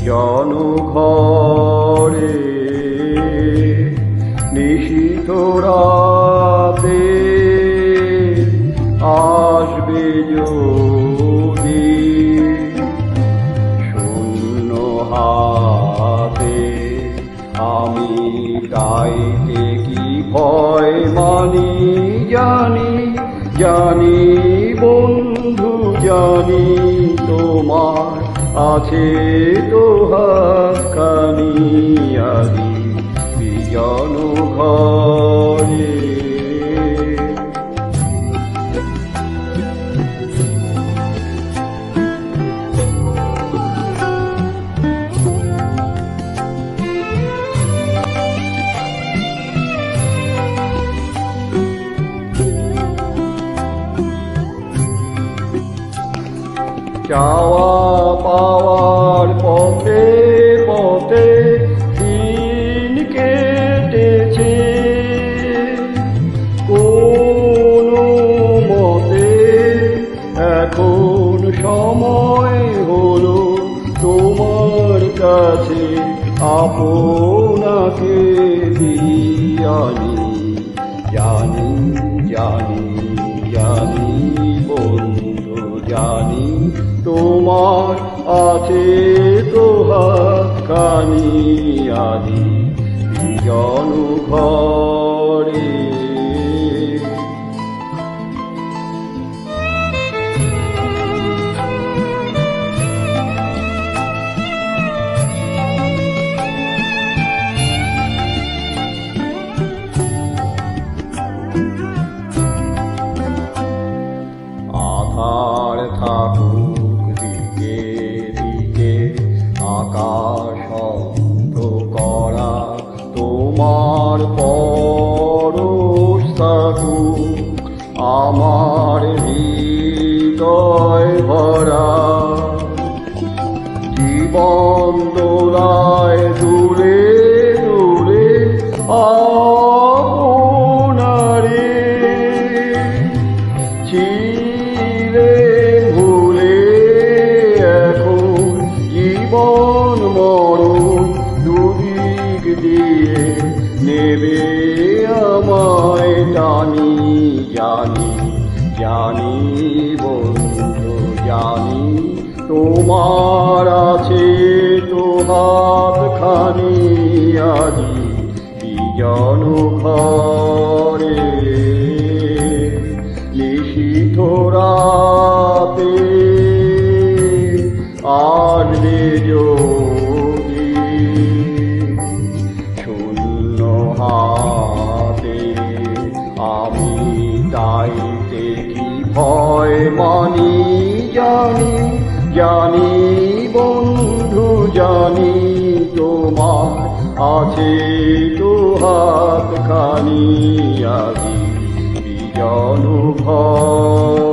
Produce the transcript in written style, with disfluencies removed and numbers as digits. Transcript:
বিজন ঘরে নিশীথ রাতে আসবে যদি শূন্য হাতে আমি গাইতে কি ভয় মানি জানি জানি বন্ধু জানি তোমার আছে তো হাতখানি আদি বিজন ঘরে চাওয়া পাওয়ার পথে পথে দিন কেটেছে কোনো মতে এখন সময় হলো তোমার কাছে আপনাকে দিয়ানি জানি জানি জানি বন্ধু জানি তোমার আছে তো হাতখানি আদি বিজন ঘরে আধার থাকুক দিকে দিকে আকাশ অন্ধকারা তোমার পরশ থাকুক আমার হৃদয় ভরা জীবন দোলায় দূরে দূরে আপনারে চিরে ভুলে এখন জীবন মরণ দুদিক দিয়ে নেবে আমায় টানি জানি জানি বন্ধু জানি তোমার আছে তো হাতখানি আদি বিজন ঘরে নিশীথ রাতে আসবে যদি শূন্য হাতে আমি তাইতে কি ভয় মানি জানি জানি বন্ধু জানি তোমার আছে তো হাতখানি আদি বিজন ঘরে।